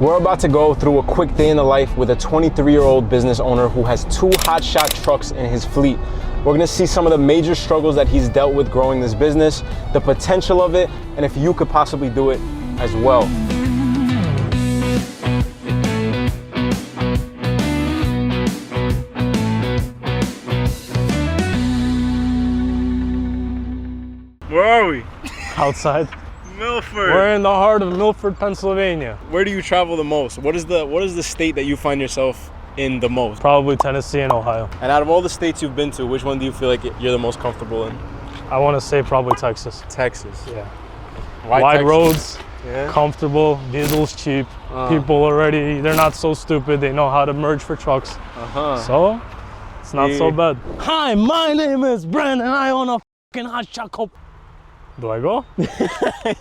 We're about to go through a quick day in the life with a 23-year-old business owner who has 2 hotshot trucks in his fleet. We're gonna see some of the major struggles that he's dealt with growing this business, the potential of it, and if you could possibly do it as well. Where are we? Outside. Milford. We're in the heart of Milford, Pennsylvania. Where do you travel the most? What is the state that you find yourself in the most? Probably Tennessee and Ohio. And out of all the states you've been to, which one do you feel like you're the most comfortable in? I want to say probably Texas. Texas. Yeah. Why Wide Texas? roads, Yeah. comfortable, diesel's cheap. People already, they're not so stupid. They know how to merge for trucks. So, it's not so bad. Hi, my name is Brandon. I own a fucking hot shot. Do I go?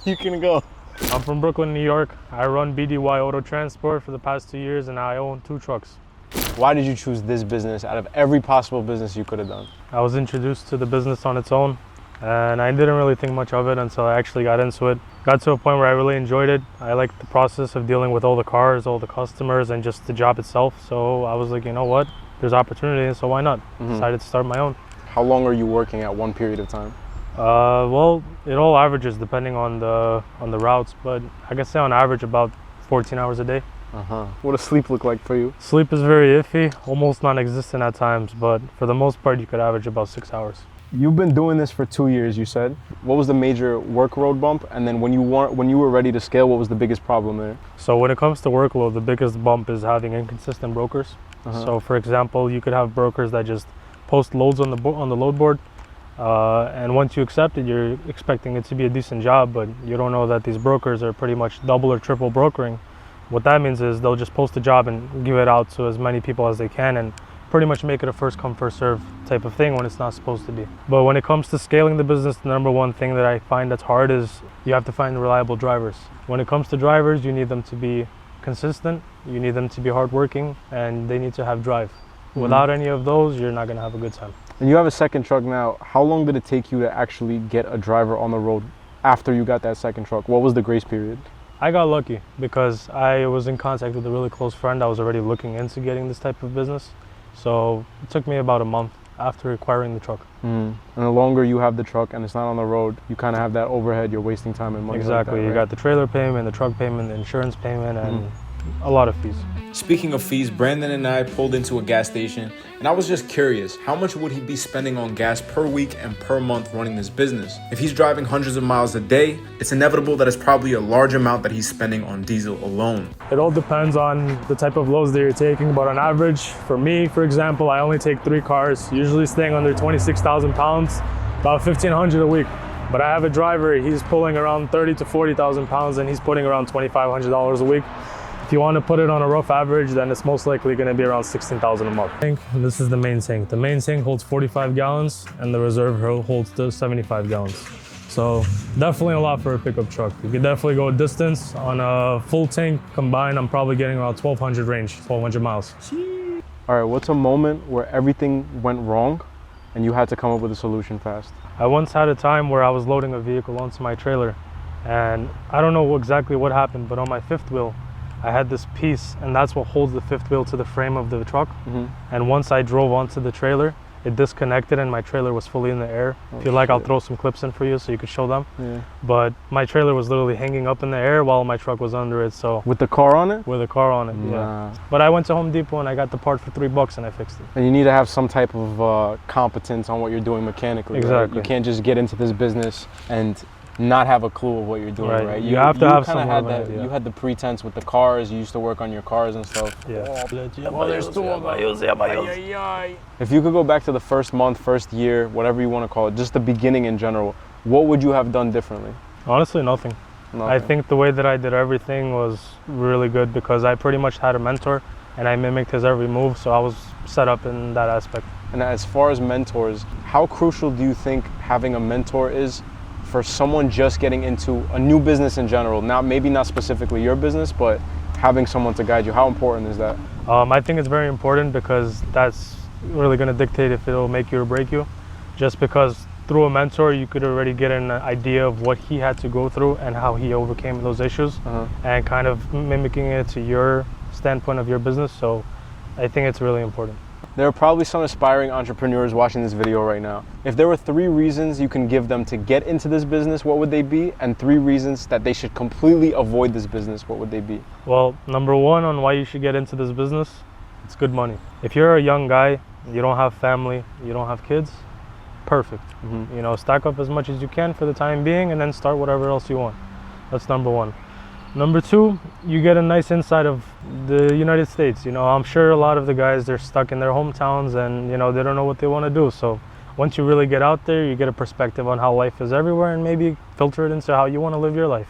You can go. I'm from Brooklyn, New York. I run BDY Auto Transport for the past 2 years and I own 2 trucks. Why did you choose this business out of every possible business you could have done? I was introduced to the business on its own and I didn't really think much of it until I actually got into it. Got to a point where I really enjoyed it. I liked the process of dealing with all the cars, all the customers, and just the job itself. So I was like, you know what? There's opportunity, so why not? Decided to start my own. How long are you working at one period of time? Well, it all averages depending on the routes, but I can say on average about 14 hours a day. What does sleep look like for you? Sleep is very iffy, almost non-existent at times, but for the most part you could average about 6 hours. You've been doing this for 2 years, you said. What was the major work road bump? And then when you were ready to scale, what was the biggest problem there? So when it comes to workload, the biggest bump is having inconsistent brokers. So for example, you could have brokers that just post loads on the load board. And once you accept it, you're expecting it to be a decent job, but you don't know that these brokers are pretty much double or triple brokering. What that means is they'll just post a job and give it out to as many people as they can and pretty much make it a first come first serve type of thing when it's not supposed to be. But when it comes to scaling the business, the number one thing that I find that's hard is you have to find reliable drivers. When it comes to drivers, you need them to be consistent, you need them to be hardworking, and they need to have drive. Without any of those, you're not going to have a good time. And you have a second truck now. How long did it take you to actually get a driver on the road after you got that second truck? What was the grace period? I got lucky because I was in contact with a really close friend. I was already looking into getting this type of business. So it took me about a month after acquiring the truck. And the longer you have the truck and it's not on the road, you kind of have that overhead, you're wasting time and money. Exactly. Like that, right? You got the trailer payment, the truck payment, the insurance payment, and a lot of fees. Speaking of fees, Brandon and I pulled into a gas station and I was just curious, how much would he be spending on gas per week and per month running this business? If he's driving hundreds of miles a day, it's inevitable that it's probably a large amount that he's spending on diesel alone. It all depends on the type of loads that you're taking, but on average, for me, for example, I only take 3 cars, usually staying under 26,000 pounds, about 1,500 a week. But I have a driver, he's pulling around 30 to 40,000 pounds and he's putting around $2,500 a week. If you want to put it on a rough average, then it's most likely going to be around 16,000 a month. This is the main tank. The main tank holds 45 gallons and the reserve holds 75 gallons. So definitely a lot for a pickup truck. You could definitely go a distance. On a full tank combined, I'm probably getting around 1,200 range, 1,200 miles. All right, what's a moment where everything went wrong and you had to come up with a solution fast? I once had a time where I was loading a vehicle onto my trailer and I don't know exactly what happened, but on my 5th wheel, I had this piece and that's what holds the 5th wheel to the frame of the truck. And once I drove onto the trailer, it disconnected and my trailer was fully in the air. If you like, I'll throw some clips in for you so you could show them. But my trailer was literally hanging up in the air while my truck was under it. So With the car on it? with a car on it, yeah. But I went to Home Depot and I got the part for $3 and I fixed it. And you need to have some type of competence on what you're doing mechanically. Exactly. Right? You can't just get into this business and not have a clue of what you're doing, right? You have to have kinda some had of it, that. You had the pretense with the cars. You used to work on your cars and stuff. Yeah. There's 2 of them. If you could go back to the first month, first year, whatever you want to call it, just the beginning in general, what would you have done differently? Honestly, nothing. I think the way that I did everything was really good because I pretty much had a mentor and I mimicked his every move, so I was set up in that aspect. And as far as mentors, how crucial do you think having a mentor is for someone just getting into a new business in general? Maybe not specifically your business, but having someone to guide you. How important is that? I think it's very important because that's really going to dictate if it'll make you or break you. Just because through a mentor, you could already get an idea of what he had to go through and how he overcame those issues, and kind of mimicking it to your standpoint of your business. So I think it's really important. There are probably some aspiring entrepreneurs watching this video right now. If there were 3 reasons you can give them to get into this business, what would they be? And 3 reasons that they should completely avoid this business, what would they be? Well, number 1 on why you should get into this business, it's good money. If you're a young guy, you don't have family, you don't have kids, perfect. You know, stack up as much as you can for the time being and then start whatever else you want. That's number 1. Number 2, you get a nice insight of the United States. You know, I'm sure a lot of the guys, they're stuck in their hometowns and, you know, they don't know what they want to do. So once you really get out there, you get a perspective on how life is everywhere and maybe filter it into how you want to live your life.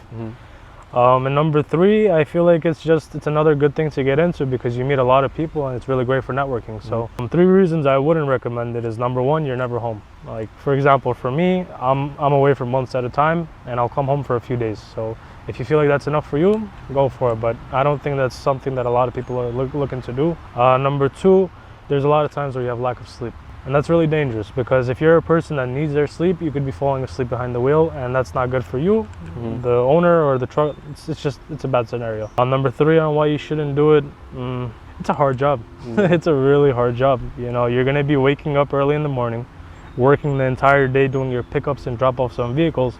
And number 3, I feel like it's another good thing to get into because you meet a lot of people and it's really great for networking. So 3 reasons I wouldn't recommend it is, number 1, you're never home. Like, for example, for me, I'm away for months at a time and I'll come home for a few days. So if you feel like that's enough for you, go for it. But I don't think that's something that a lot of people are looking to do. Number 2, there's a lot of times where you have lack of sleep. And that's really dangerous because if you're a person that needs their sleep, you could be falling asleep behind the wheel, and that's not good for you, the owner or the truck. It's a bad scenario. Number 3 on why you shouldn't do it, it's a hard job. It's a really hard job. You know, you're gonna be waking up early in the morning, working the entire day doing your pickups and drop-offs on vehicles,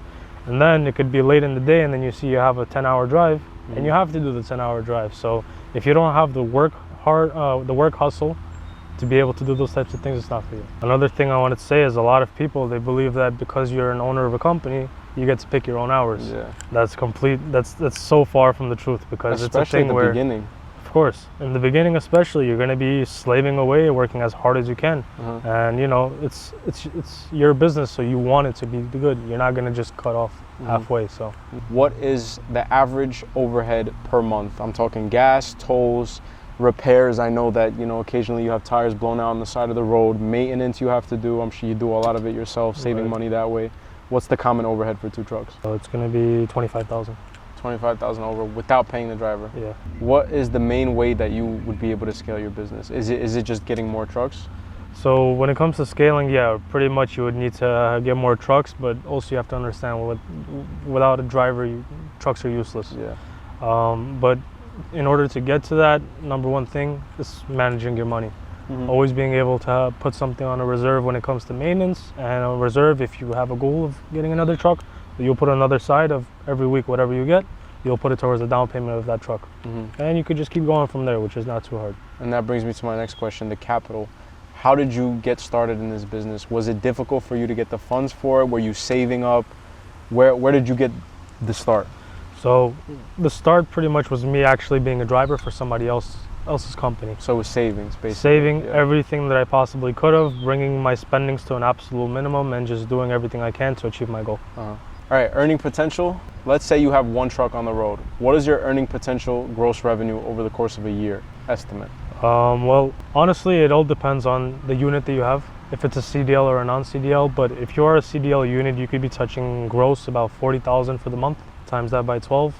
and then it could be late in the day and then you see you have a 10-hour drive and you have to do the 10-hour drive. So if you don't have the work hustle to be able to do those types of things, it's not for you. Another thing I wanted to say is a lot of people, they believe that because you're an owner of a company, you get to pick your own hours. That's so far from the truth, because especially it's a thing at the where, beginning. of course, in the beginning especially, you're going to be slaving away, working as hard as you can, and you know, it's your business, so you want it to be good. You're not going to just cut off halfway. So what is the average overhead per month? I'm talking gas, tolls, repairs. I know that, you know, occasionally you have tires blown out on the side of the road, maintenance you have to do. I'm sure you do a lot of it yourself, saving money that way. What's the common overhead for 2 trucks? So it's going to be 25,000. 25,000 over without paying the driver. Yeah. What is the main way that you would be able to scale your business? Is it just getting more trucks? So when it comes to scaling, yeah, pretty much you would need to get more trucks, but also you have to understand without a driver, trucks are useless. But in order to get to that, number 1 thing is managing your money. Always being able to put something on a reserve when it comes to maintenance, and a reserve if you have a goal of getting another truck, you'll put another side of every week, whatever you get, you'll put it towards the down payment of that truck. And you could just keep going from there, which is not too hard. And that brings me to my next question, the capital. How did you get started in this business? Was it difficult for you to get the funds for it? Were you saving up? Where did you get the start? So the start pretty much was me actually being a driver for somebody else's company. So it was savings, basically. Saving everything that I possibly could have, bringing my spendings to an absolute minimum, and just doing everything I can to achieve my goal. All right, earning potential. Let's say you have 1 truck on the road. What is your earning potential gross revenue over the course of a year estimate? Well, honestly, it all depends on the unit that you have, if it's a CDL or a non-CDL. But if you are a CDL unit, you could be touching gross about 40,000 for the month. Times that by 12,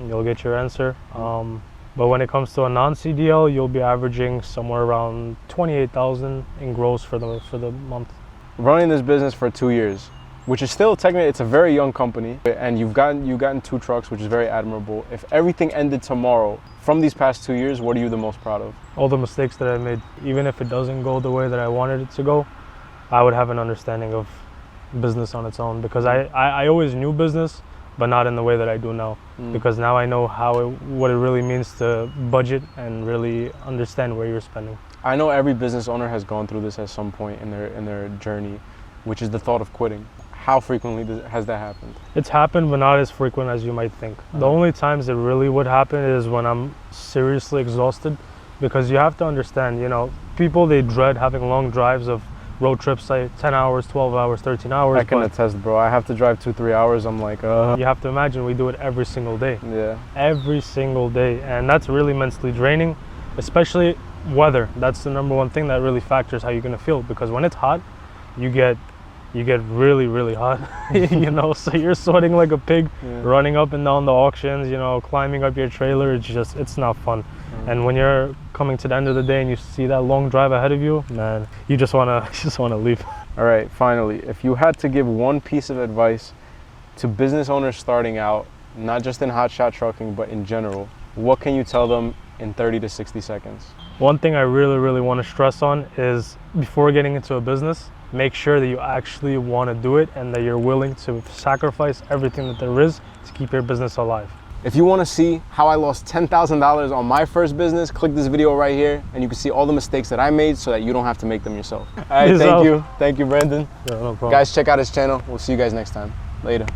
you'll get your answer. But when it comes to a non-CDL, you'll be averaging somewhere around 28,000 in gross for the month. Running this business for 2 years, which is still technically, it's a very young company, and you've gotten 2 trucks, which is very admirable. If everything ended tomorrow, from these past 2 years, what are you the most proud of? All the mistakes that I made. Even if it doesn't go the way that I wanted it to go, I would have an understanding of business on its own, because I always knew business, but not in the way that I do now, because now I know what it really means to budget and really understand where you're spending. I know every business owner has gone through this at some point in their journey, which is the thought of quitting. How frequently has that happened? It's happened, but not as frequent as you might think. The only times it really would happen is when I'm seriously exhausted, because you have to understand, you know, people, they dread having long drives of road trips, like 10 hours, 12 hours, 13 hours. I can attest, bro. I have to drive 2-3 hours. I'm like, You have to imagine we do it every single day. Yeah. Every single day. And that's really mentally draining, especially weather. That's the number 1 thing that really factors how you're going to feel, because when it's hot, you get really, really hot, you know, so you're sweating like a pig, running up and down the auctions, you know, climbing up your trailer. It's not fun. And when you're coming to the end of the day and you see that long drive ahead of you, man, you just wanna leave. All right, finally, if you had to give one piece of advice to business owners starting out, not just in hotshot trucking, but in general, what can you tell them in 30 to 60 seconds? One thing I really want to stress on is before getting into a business, make sure that you actually want to do it and that you're willing to sacrifice everything that there is to keep your business alive. If you want to see how I lost $10,000 on my first business, click this video right here and you can see all the mistakes that I made so that you don't have to make them yourself. All right, thank you. Thank you, Brandon. Yeah, no problem. Guys, check out his channel. We'll see you guys next time. Later.